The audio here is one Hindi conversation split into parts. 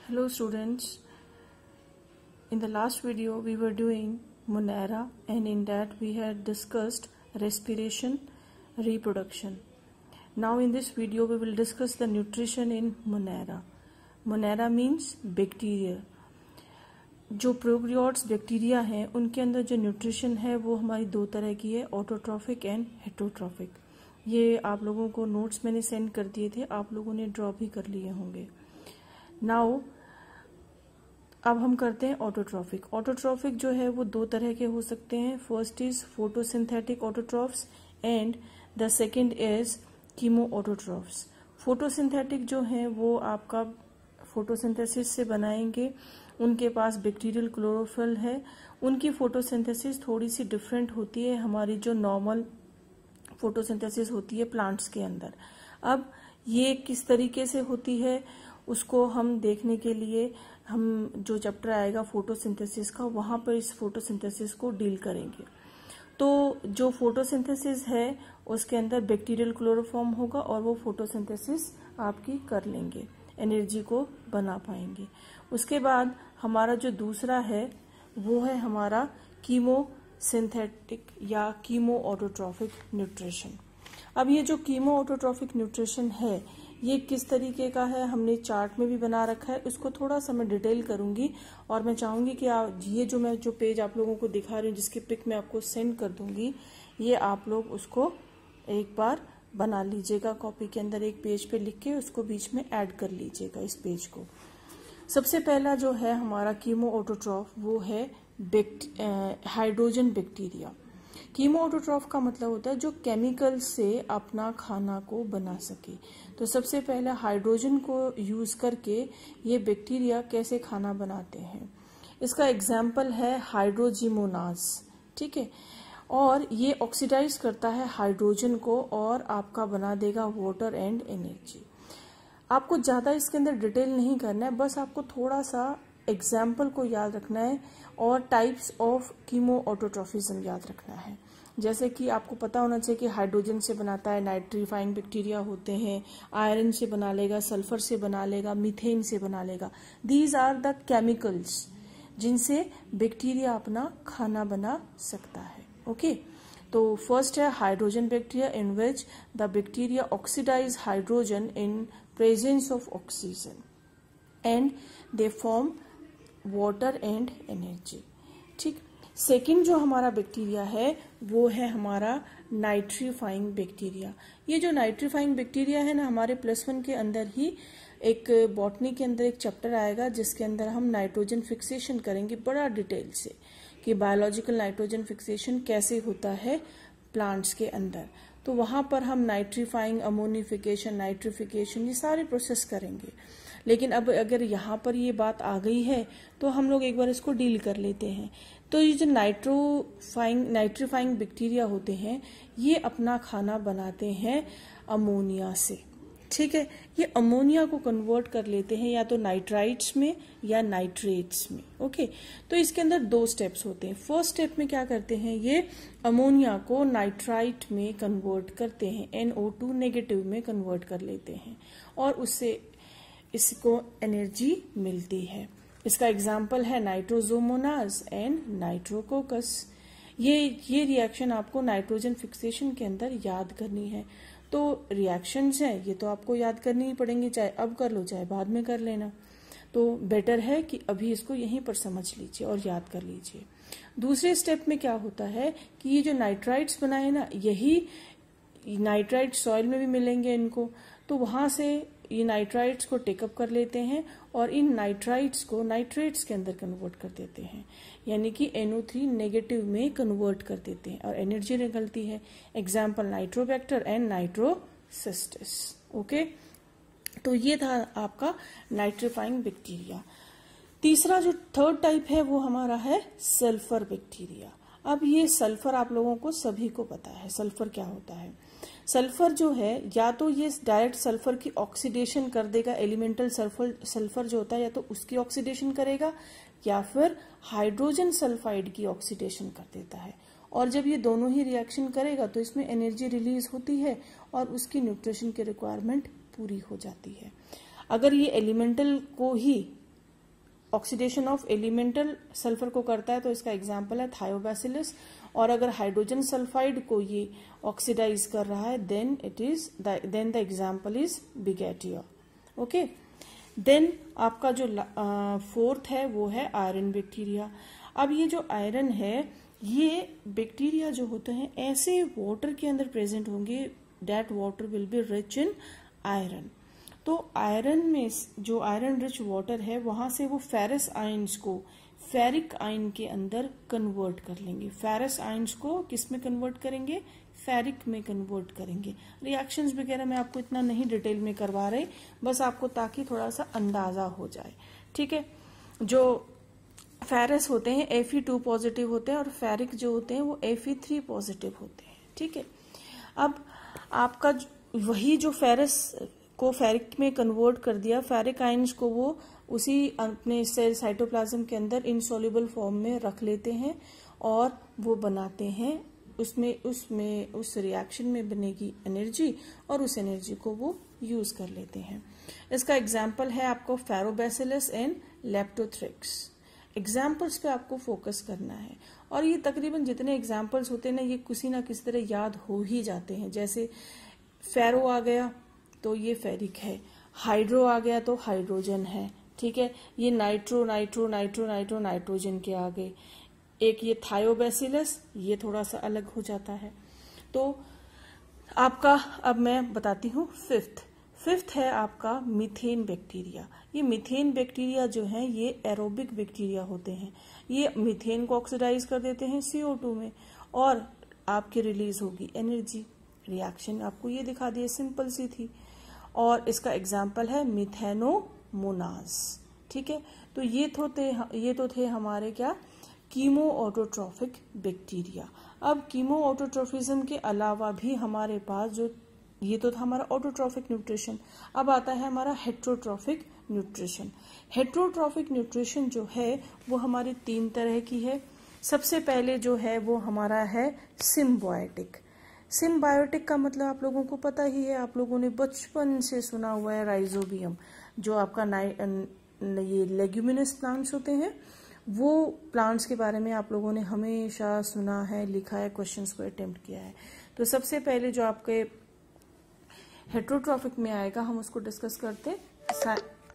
Hello students, in the last video we were doing Monera, and in that we had discussed respiration, reproduction. Now in this video we will discuss the nutrition in Monera. Monera means bacteria. जो प्रोकैरियोट्स बैक्टीरिया हैं उनके अंदर जो न्यूट्रिशन है वो हमारी दो तरह की है, ऑटोट्रॉफिक एंड हेटरोट्रॉफिक। ये आप लोगों को नोट्स मैंने सेंड कर दिए थे, आप लोगों ने ड्रॉ भी कर लिए होंगे। नाउ अब हम करते हैं ऑटोट्रॉफिक। ऑटोट्रॉफिक जो है वो दो तरह के हो सकते हैं। First is photosynthetic autotrophs and the second is chemo autotrophs. Photosynthetic जो है वो आपका फोटोसिंथेसिस से बनाएंगे, उनके पास बैक्टीरियल क्लोरोफिल है, उनकी फोटोसिंथेसिस थोड़ी सी डिफरेंट होती है हमारी जो नॉर्मल फोटोसिंथेसिस होती है प्लांट्स के अंदर। अब ये किस तरीके से होती है उसको हम देखने के लिए हम जो चैप्टर आएगा फोटोसिंथेसिस का वहां पर इस फोटोसिंथेसिस को डील करेंगे। तो जो फोटोसिंथेसिस है उसके अंदर बैक्टीरियल क्लोरोफॉर्म होगा और वो फोटोसिंथेसिस आपकी कर लेंगे, एनर्जी को बना पाएंगे। उसके बाद हमारा जो दूसरा है वो है हमारा कीमो सिंथेटिक या कीमो ऑटोट्रॉफिक न्यूट्रिशन। अब ये जो कीमो ऑटोट्रॉफिक न्यूट्रिशन है ये किस तरीके का है हमने चार्ट में भी बना रखा है, उसको थोड़ा सा मैं डिटेल करूंगी और मैं चाहूंगी कि ये जो पेज आप लोगों को दिखा रही हूँ जिसकी पिक मैं आपको सेंड कर दूंगी, ये आप लोग उसको एक बार बना लीजिएगा, कॉपी के अंदर एक पेज पे लिख के उसको बीच में ऐड कर लीजिएगा इस पेज को। सबसे पहला जो है हमारा कीमो ऑटोट्रॉफ वो है हाइड्रोजन बैक्टीरिया। कीमो ऑटोट्रॉफ का मतलब होता है जो केमिकल से अपना खाना को बना सके। तो सबसे पहले हाइड्रोजन को यूज करके ये बैक्टीरिया कैसे खाना बनाते हैं, इसका एग्जाम्पल है हाइड्रोजिमोनाज, ठीक है। और ये ऑक्सीडाइज करता है हाइड्रोजन को और आपका बना देगा वाटर एंड एनर्जी। आपको ज्यादा इसके अंदर डिटेल नहीं करना है, बस आपको थोड़ा सा एग्जाम्पल को याद रखना है और टाइप्स ऑफ कीमो ऑटोट्रॉफिज्म याद रखना है। जैसे कि आपको पता होना चाहिए कि हाइड्रोजन से बनाता है, नाइट्रीफाइंग बैक्टीरिया होते हैं, आयरन से बना लेगा, सल्फर से बना लेगा, मीथेन से बना लेगा। दीज आर द केमिकल्स जिनसे बैक्टीरिया अपना खाना बना सकता है। ओके तो फर्स्ट है hydrogen bacteria in which the bacteria oxidize hydrogen in presence of oxygen and they form water and energy, ठीक। सेकेंड जो हमारा बैक्टीरिया है वो है हमारा नाइट्रीफाइंग बैक्टीरिया। ये जो नाइट्रीफाइंग बैक्टीरिया है ना, हमारे +1 के अंदर ही एक बॉटनी के अंदर एक चैप्टर आएगा जिसके अंदर हम नाइट्रोजन फिक्सेशन करेंगे बड़ा डिटेल से कि बायोलॉजिकल नाइट्रोजन फिक्सेशन कैसे होता है प्लांट्स के अंदर। तो वहां पर हम नाइट्रीफाइंग, अमोनिफिकेशन, नाइट्रिफिकेशन ये सारे प्रोसेस करेंगे। लेकिन अब अगर यहाँ पर ये बात आ गई है तो हम लोग एक बार इसको डील कर लेते हैं। तो ये जो नाइट्रीफाइंग बैक्टीरिया होते हैं ये अपना खाना बनाते हैं अमोनिया से, ठीक है। ये अमोनिया को कन्वर्ट कर लेते हैं या तो नाइट्राइट्स में या नाइट्रेट्स में। ओके तो इसके अंदर दो स्टेप्स होते हैं। फर्स्ट स्टेप में क्या करते हैं, ये अमोनिया को नाइट्राइट में कन्वर्ट करते हैं, NO2 नेगेटिव में कन्वर्ट कर लेते हैं और उससे इसको एनर्जी मिलती है। इसका एग्जाम्पल है नाइट्रोजोमोनाज एंड नाइट्रोकोकस। ये रिएक्शन आपको नाइट्रोजन फिक्सेशन के अंदर याद करनी है। तो रिएक्शंस हैं ये तो आपको याद करनी ही पड़ेंगी, चाहे अब कर लो चाहे बाद में कर लेना। तो बेटर है कि अभी इसको यहीं पर समझ लीजिए और याद कर लीजिए। दूसरे स्टेप में क्या होता है कि ये जो नाइट्राइट्स बनाए ना, यही नाइट्राइट सॉइल में भी मिलेंगे इनको, तो वहां से ये नाइट्राइट्स को टेकअप कर लेते हैं और इन नाइट्राइट्स को नाइट्रेट्स के अंदर कन्वर्ट कर देते हैं, यानी कि NO3 नेगेटिव में कन्वर्ट कर देते हैं और एनर्जी निकलती है। Example Nitrobacter and Nitrocystis. Okay तो ये था आपका नाइट्रीफाइंग बैक्टीरिया। तीसरा जो थर्ड टाइप है वो हमारा है सल्फर बैक्टीरिया। अब ये सल्फर आप लोगों को सभी को पता है सल्फर क्या होता है। सल्फर जो है या तो ये डायरेक्ट सल्फर की ऑक्सीडेशन कर देगा, एलिमेंटल सल्फर जो होता है या तो उसकी ऑक्सीडेशन करेगा या फिर हाइड्रोजन सल्फाइड की ऑक्सीडेशन कर देता है। और जब ये दोनों ही रिएक्शन करेगा तो इसमें एनर्जी रिलीज होती है और उसकी न्यूट्रिशन की रिक्वायरमेंट पूरी हो जाती है। अगर ये एलिमेंटल को ही ऑक्सीडेशन ऑफ एलिमेंटल सल्फर को करता है तो इसका एग्जाम्पल है थायोबैसिलस, और अगर हाइड्रोजन सल्फाइड को ये ऑक्सीडाइज कर रहा है then the example is Beggiatoa. Okay, then आपका जो फोर्थ है वो है आयरन बैक्टीरिया। अब ये जो आयरन है, ये बैक्टीरिया जो होते हैं ऐसे वाटर के अंदर प्रेजेंट होंगे that water will be rich in iron. तो आयरन में जो आयरन रिच वाटर है वहां से वो फेरस आयंस को फेरिक आयन के अंदर कन्वर्ट कर लेंगे। फेरस आयंस को किस में कन्वर्ट करेंगे? फेरिक में कन्वर्ट करेंगे। रिएक्शंस वगैरह मैं आपको इतना नहीं डिटेल में करवा रही, बस आपको ताकि थोड़ा सा अंदाजा हो जाए। ठीक है, जो फेरस होते हैं Fe2 पॉजिटिव होते हैं और फेरिक जो होते हैं वो Fe3 पॉजिटिव होते हैं। ठीक है, अब आपका वही जो फेरस को फेरिक में कन्वर्ट कर दिया, फेरिक आयंस को वो उसी अपने सेल साइटोप्लाज्म के अंदर इनसॉल्युबल फॉर्म में रख लेते हैं और वो बनाते हैं उस रिएक्शन में बनेगी एनर्जी और उस एनर्जी को वो यूज कर लेते हैं। इसका एग्जाम्पल है आपको फेरोबैसिलस एंड लेप्टोथ्रिक्स। एग्जाम्पल्स पे आपको फोकस करना है और ये तकरीबन जितने एग्जाम्पल्स होते हैं ना ये किसी ना किसी तरह याद हो ही जाते हैं। जैसे फेरो आ गया तो ये फेरिक है, हाइड्रो आ गया तो हाइड्रोजन है। ठीक है, ये nitro nitro nitro nitro nitrogen के आ गए। एक ये थायोबैसिलस, ये थोड़ा सा अलग हो जाता है। तो आपका अब मैं बताती हूँ फिफ्थ है आपका मीथेन बैक्टीरिया। ये मीथेन बैक्टीरिया जो है ये एरोबिक बैक्टीरिया होते हैं। ये मीथेन को ऑक्सीडाइज कर देते हैं CO2 में और आपकी रिलीज होगी एनर्जी। रिएक्शन आपको ये दिखा दिए, सिंपल सी थी। और इसका एग्जाम्पल है मिथेनोमोनास। ठीक है, तो ये तो थे हमारे क्या, कीमो ऑटोट्रॉफिक बैक्टीरिया। अब कीमो ऑटोट्रॉफिज्म के अलावा भी हमारे पास जो ये तो था हमारा ऑटोट्रॉफिक न्यूट्रिशन, अब आता है हमारा हेट्रोट्रॉफिक न्यूट्रिशन। हेट्रोट्रॉफिक न्यूट्रिशन जो है वो हमारी 3 तरह की है। सबसे पहले जो है वो हमारा है सिम्बायोटिक। सिम्बायोटिक का मतलब आप लोगों को पता ही है, आप लोगों ने बचपन से सुना हुआ है राइजोबियम, जो आपका ये लेग्यूमिनस प्लांट्स होते हैं, वो प्लांट्स के बारे में आप लोगों ने हमेशा सुना है, लिखा है, क्वेश्चंस को अटेम्प्ट किया है। तो सबसे पहले जो आपके हेट्रोट्रॉफिक में आएगा हम उसको डिस्कस करते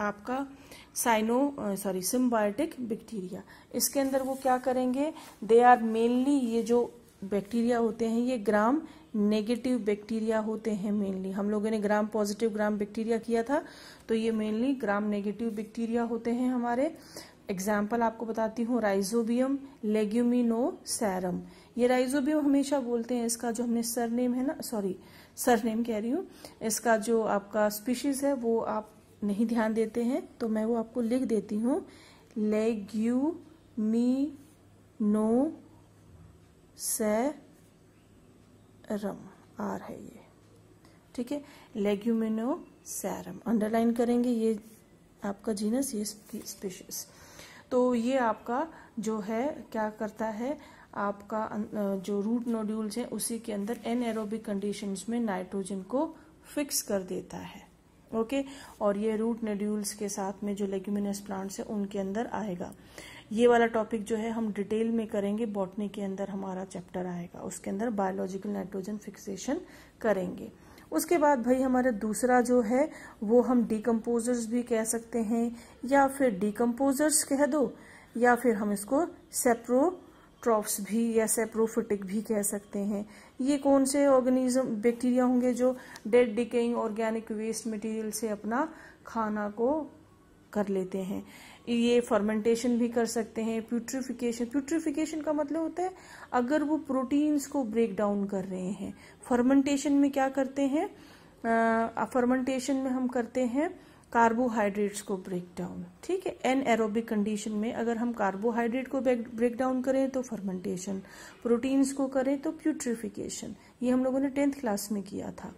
आपका सिम्बायोटिक बैक्टीरिया। इसके अंदर वो क्या करेंगे, दे आर मेनली, ये जो बैक्टीरिया होते हैं ये ग्राम नेगेटिव बैक्टीरिया होते हैं मेनली। हम लोगों ने ग्राम पॉजिटिव ग्राम बैक्टीरिया किया था, तो ये मेनली ग्राम नेगेटिव बैक्टीरिया होते हैं हमारे। एग्जाम्पल आपको बताती हूँ, राइजोबियम लेग्यूमिनोसैरम। ये राइजोबियम हमेशा बोलते हैं, इसका जो हमने सरनेम है ना, सरनेम कह रही हूँ, इसका जो आपका स्पीशीज है वो आप नहीं ध्यान देते हैं, तो मैं वो आपको लिख देती हूँ। लेग्यूमिनोसैरम आर है ये। ठीक है, लेग्यूमिनोसैरम अंडरलाइन करेंगे, ये आपका जीनस, ये स्पीशीज। तो ये आपका जो है क्या करता है, आपका जो रूट नोड्यूल्स हैं उसी के अंदर एनएरोबिक कंडीशंस में नाइट्रोजन को फिक्स कर देता है। ओके, और ये रूट नोड्यूल्स के साथ में जो लेग्यूमिनस प्लांट्स है उनके अंदर आएगा। ये वाला टॉपिक जो है हम डिटेल में करेंगे, बॉटनी के अंदर हमारा चैप्टर आएगा, उसके अंदर बायोलॉजिकल नाइट्रोजन फिक्सेशन करेंगे। उसके बाद भाई हमारा दूसरा जो है वो हम डिकम्पोजर्स भी कह सकते हैं, या फिर डिकम्पोजर्स कह दो, या फिर हम इसको सेप्रोट्रॉफ्स भी या सेप्रोफिटिक भी कह सकते हैं। ये कौन से ऑर्गेनिज्म बैक्टीरिया होंगे जो dead decaying organic waste material से अपना खाना को कर लेते हैं। ये फर्मेंटेशन भी कर सकते हैं, प्यूट्रिफिकेशन का मतलब होता है अगर वो प्रोटीन्स को ब्रेक डाउन कर रहे हैं। फर्मेंटेशन में क्या करते हैं, फर्मेंटेशन में हम करते हैं कार्बोहाइड्रेट्स को ब्रेक डाउन। ठीक है, एनएरोबिक कंडीशन में अगर हम कार्बोहाइड्रेट को ब्रेक डाउन करें तो फर्मेंटेशन, प्रोटीन्स को करें तो प्यूट्रिफिकेशन। ये हम लोगों ने 10th क्लास में किया था।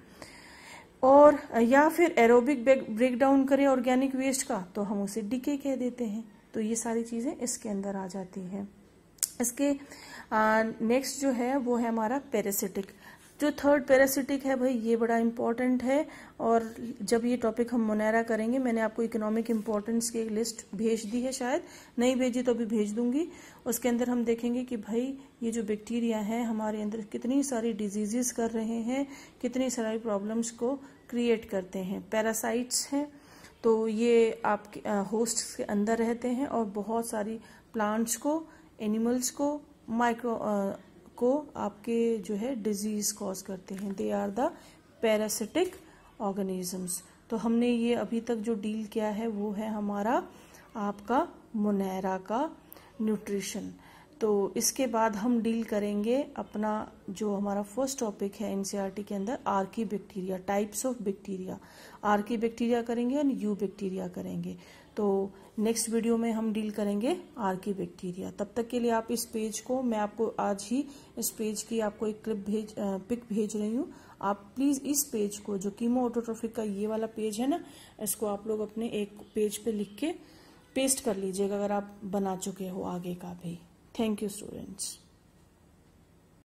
और या फिर एरोबिक ब्रेक डाउन करें ऑर्गेनिक वेस्ट का तो हम उसे डिके कह देते हैं। तो ये सारी चीजें इसके अंदर आ जाती हैं। इसके नेक्स्ट जो है वो है हमारा पैरासिटिक। जो थर्ड पैरासिटिक है भाई, ये बड़ा इंपॉर्टेंट है। और जब ये टॉपिक हम मोनेरा करेंगे, मैंने आपको इकोनॉमिक इंपॉर्टेंस की एक लिस्ट भेज दी है, शायद नहीं भेजी तो अभी भेज दूंगी। उसके अंदर हम देखेंगे कि भाई ये जो बैक्टीरिया है हमारे अंदर कितनी सारी डिजीजेस कर रहे हैं, कितनी सारी प्रॉब्लम्स को क्रिएट करते हैं। पैरासाइट्स हैं तो ये आपके होस्ट के अंदर रहते हैं और बहुत सारी प्लांट्स को, एनिमल्स को, माइक्रो को आपके जो है डिजीज कॉज करते हैं। They are the parasitic organisms. तो हमने ये अभी तक जो डील किया है वो है हमारा आपका मोनेरा का न्यूट्रिशन। तो इसके बाद हम डील करेंगे अपना जो हमारा फर्स्ट टॉपिक है एनसीईआरटी के अंदर, Archie bacteria, types of bacteria. Archie bacteria करेंगे और यू बैक्टीरिया करेंगे। तो नेक्स्ट वीडियो में हम डील करेंगे आर्की बैक्टीरिया। तब तक के लिए आप इस पेज को, मैं आपको आज ही इस पेज की आपको एक पिक भेज रही हूँ। आप प्लीज इस पेज को, जो कीमो ऑटोट्रोफिक का ये वाला पेज है ना, इसको आप लोग अपने एक पेज पे लिख के पेस्ट कर लीजिएगा अगर आप बना चुके हो आगे का भी। Thank you students.